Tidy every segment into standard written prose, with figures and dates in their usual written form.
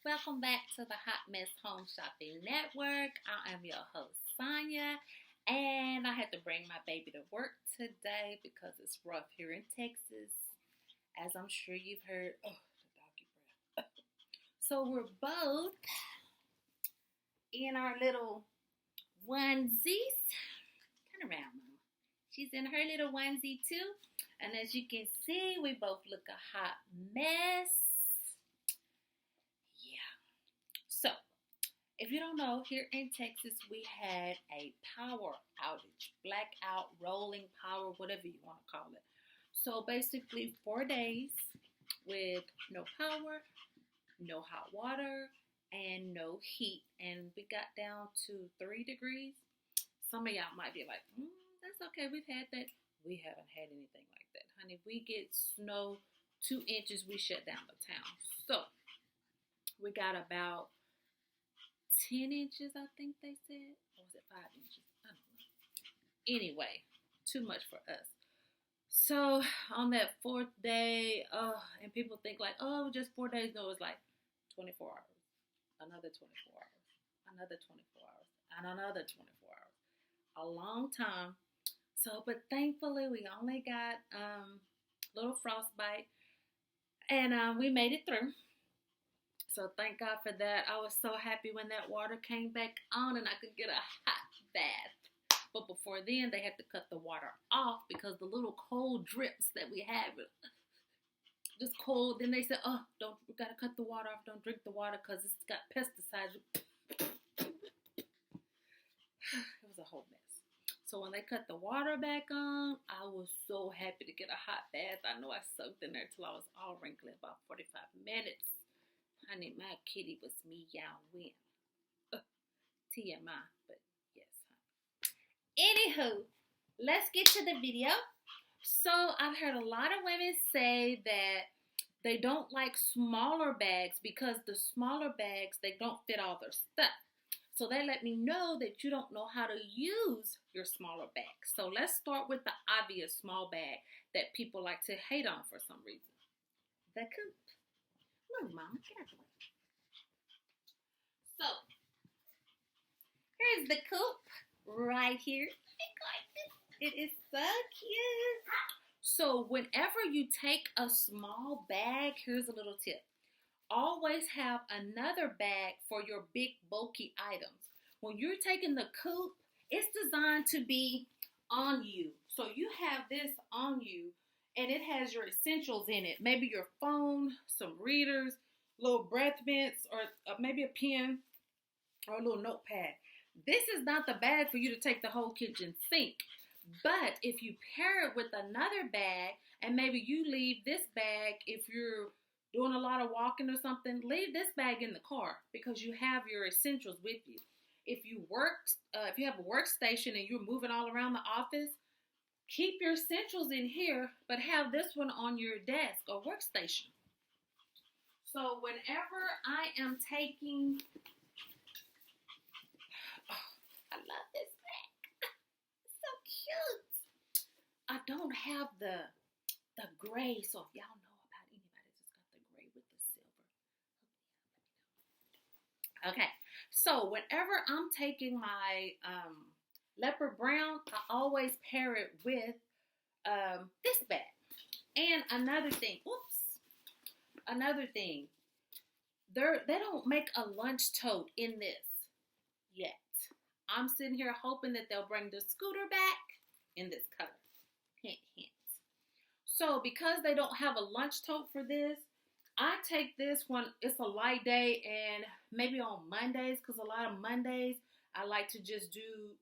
Welcome back to the Hot Mess Home Shopping Network. I am your host, Sonia, and I had to bring my baby to work today because it's rough here in Texas, as I'm sure you've heard. Oh, the doggy breath. So we're both in our little onesies. Turn around, Mama. She's in her little onesie too, and as you can see, we both look a hot mess. So, if you don't know, here in Texas, we had a power outage, blackout, rolling power, whatever you want to call it. So basically 4 days with no power, no hot water, and no heat. And we got down to 3 degrees. Some of y'all might be like, that's okay, we've had that. We haven't had anything like that, honey. If we get snow 2 inches, we shut down the town. So, we got about 10 inches, I think they said. Or was it 5 inches? I don't know. Anyway, too much for us. So, on that 4th day, and people think like, oh, just 4 days. No, it's like 24 hours. Another 24 hours. Another 24 hours. And another 24 hours. A long time. So, but thankfully, we only got a little frostbite. And we made it through. So thank God for that. I was so happy when that water came back on and I could get a hot bath. But before then, they had to cut the water off because the little cold drips that we had were just cold. Then they said, we got to cut the water off. Don't drink the water because it's got pesticides. It was a whole mess. So when they cut the water back on, I was so happy to get a hot bath. I know I soaked in there till I was all wrinkly, about 45 minutes. Honey, my kitty was meowing. TMI, but yes, honey. Anywho, let's get to the video. So I've heard a lot of women say that they don't like smaller bags because the smaller bags, they don't fit all their stuff. So they let me know that you don't know how to use your smaller bag. So let's start with the obvious small bag that people like to hate on for some reason. The coupe. Move, Mama, get out the way. So, here's the coupe right here. It is so cute. So, whenever you take a small bag, here's a little tip. Always have another bag for your big, bulky items. When you're taking the coupe, it's designed to be on you. So, you have this on you. And it has your essentials in it. Maybe your phone, some readers, little breath mints, or maybe a pen or a little notepad. This is not the bag for you to take the whole kitchen sink. But if you pair it with another bag, and maybe you leave this bag if you're doing a lot of walking or something, leave this bag in the car because you have your essentials with you. If you have a workstation and you're moving all around the office, keep your essentials in here, but have this one on your desk or workstation. So whenever I am taking, I love this bag. It's so cute. I don't have the gray, so if y'all know about anybody that's got the gray with the silver, okay. So whenever I'm taking my leopard brown, I always pair it with this bag. And another thing, they don't make a lunch tote in this yet. I'm sitting here hoping that they'll bring the scooter back in this color. Hint, hint. So because they don't have a lunch tote for this, I take this when it's a light day and maybe on Mondays, because a lot of Mondays, I like to just do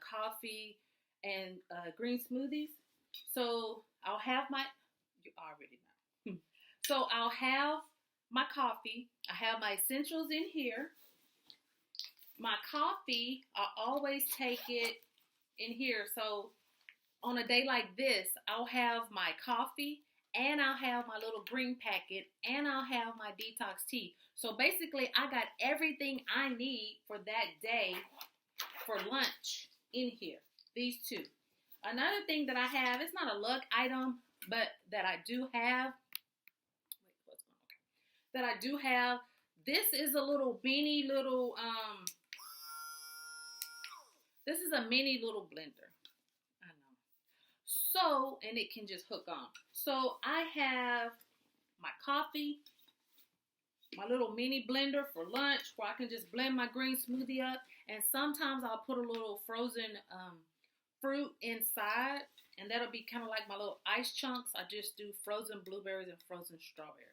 coffee and green smoothies. So I'll have you already know. So I'll have my coffee. I have my essentials in here. My coffee, I always take it in here. So on a day like this, I'll have my coffee and I'll have my little green packet and I'll have my detox tea. So basically, I got everything I need for that day for lunch in here. These two. Another thing that I have, it's not a lug item, but that I do have, This is a little beanie little, this is a mini little blender. I know. So, and it can just hook on. So I have my coffee, my little mini blender for lunch where I can just blend my green smoothie up. And sometimes I'll put a little frozen fruit inside, and that'll be kind of like my little ice chunks. I just do frozen blueberries and frozen strawberries.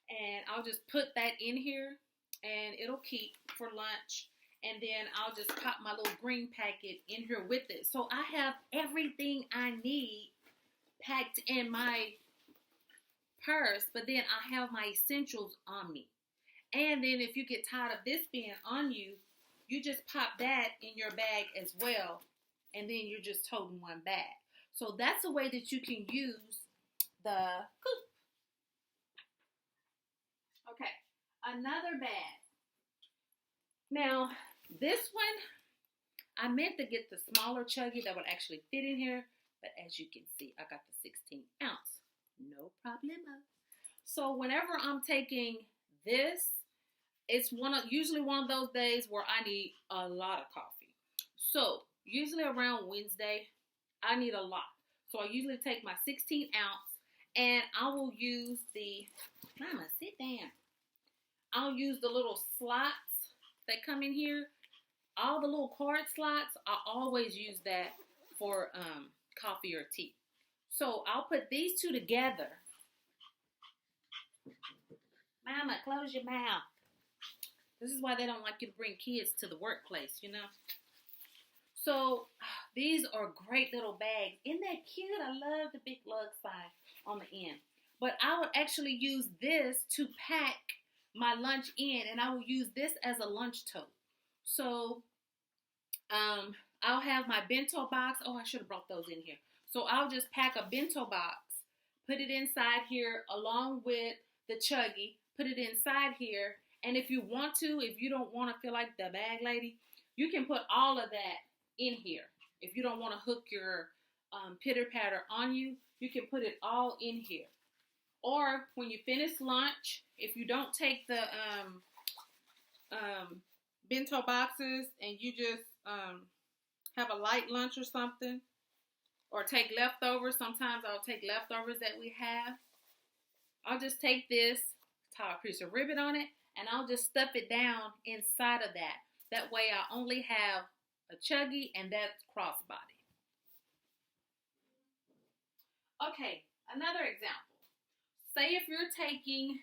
And I'll just put that in here, and it'll keep for lunch. And then I'll just pop my little green packet in here with it. So I have everything I need packed in my purse, but then I have my essentials on me. And then if you get tired of this being on you, you just pop that in your bag as well, and then you're just toting one bag. So that's a way that you can use the coop. Okay, another bag. Now, this one, I meant to get the smaller chuggy that would actually fit in here, but as you can see, I got the 16 ounce. No problemo. So whenever I'm taking this, it's usually one of those days where I need a lot of coffee. So usually around Wednesday, I need a lot. So I usually take my 16 ounce, and I will use the, Mama, sit down. I'll use the little slots that come in here. All the little card slots, I always use that for coffee or tea. So I'll put these two together. Mama, close your mouth. This is why they don't like you to bring kids to the workplace, you know. So these are great little bags. Isn't that cute? I love the big lug sign on the end. But I would actually use this to pack my lunch in, and I will use this as a lunch tote. So I'll have my bento box. Oh, I should have brought those in here. So I'll just pack a bento box, put it inside here along with the chuggy, put it inside here. And if you want to, if you don't want to feel like the bag lady, you can put all of that in here. If you don't want to hook your pitter patter on you, you can put it all in here. Or when you finish lunch, if you don't take the bento boxes and you just have a light lunch or something, or take leftovers. Sometimes I'll take leftovers that we have. I'll just take this, tie a piece of ribbon on it, and I'll just stuff it down inside of that. That way I only have a chuggy and that's crossbody. Okay, another example. Say if you're taking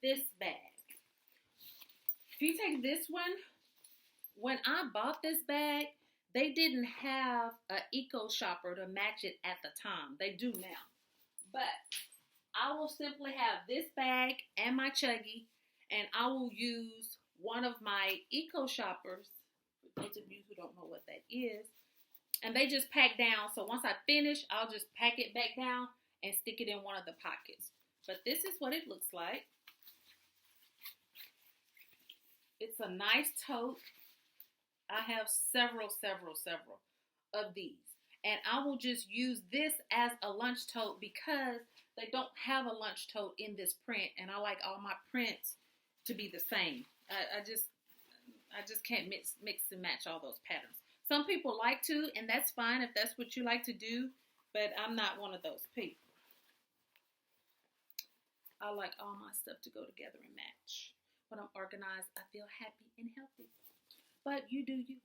this bag. If you take this one, when I bought this bag, they didn't have an eco shopper to match it at the time. They do now. But I will simply have this bag and my chuggy, and I will use one of my eco shoppers, for those of you who don't know what that is, and they just pack down. So once I finish, I'll just pack it back down and stick it in one of the pockets. But this is what it looks like. It's a nice tote. I have several of these. And I will just use this as a lunch tote because they don't have a lunch tote in this print. And I like all my prints to be the same. I just can't mix and match all those patterns. Some people like to, and that's fine if that's what you like to do. But I'm not one of those people. I like all my stuff to go together and match. When I'm organized, I feel happy and healthy. But you do you.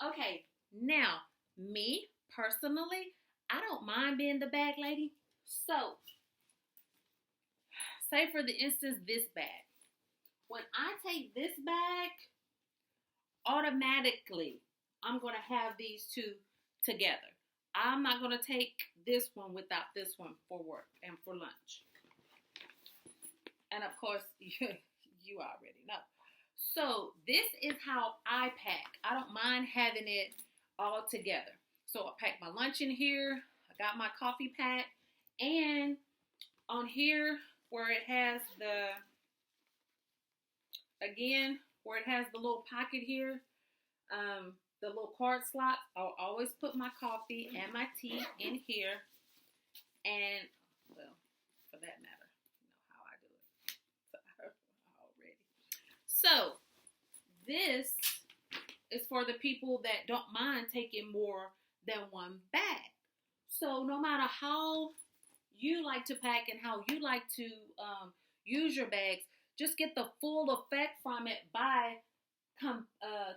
Okay, now, me, personally, I don't mind being the bag lady. So, say for the instance, this bag. When I take this bag, automatically, I'm going to have these two together. I'm not going to take this one without this one for work and for lunch. And of course, you already know. So this is how I pack. I don't mind having it all together. So I pack my lunch in here. I got my coffee pack. And on here where it has where it has the little pocket here, the little card slot, I'll always put my coffee and my tea in here. And, well, for that matter, you know how I do it. So, already. So this is for the people that don't mind taking more than one bag. So no matter how you like to pack and how you like to use your bags, just get the full effect from it by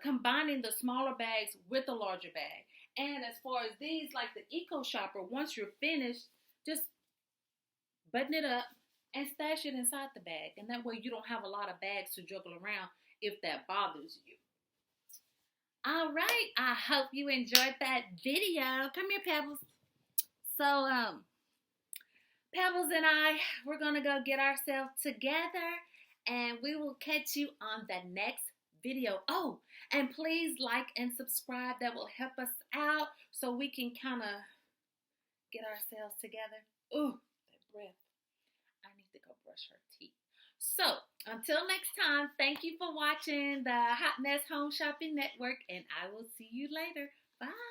combining the smaller bags with the larger bag. And as far as these, like the Eco Shopper, once you're finished, just button it up and stash it inside the bag. And that way you don't have a lot of bags to juggle around if that bothers you. All right, I hope you enjoyed that video. Come here, Pebbles. So, Pebbles and I, we're going to go get ourselves together and we will catch you on the next video. Oh, and please like and subscribe. That will help us out so we can kind of get ourselves together. Ooh, that breath. I need to go brush her teeth. So, until next time, thank you for watching the Hot Mess Home Shopping Network, and I will see you later. Bye.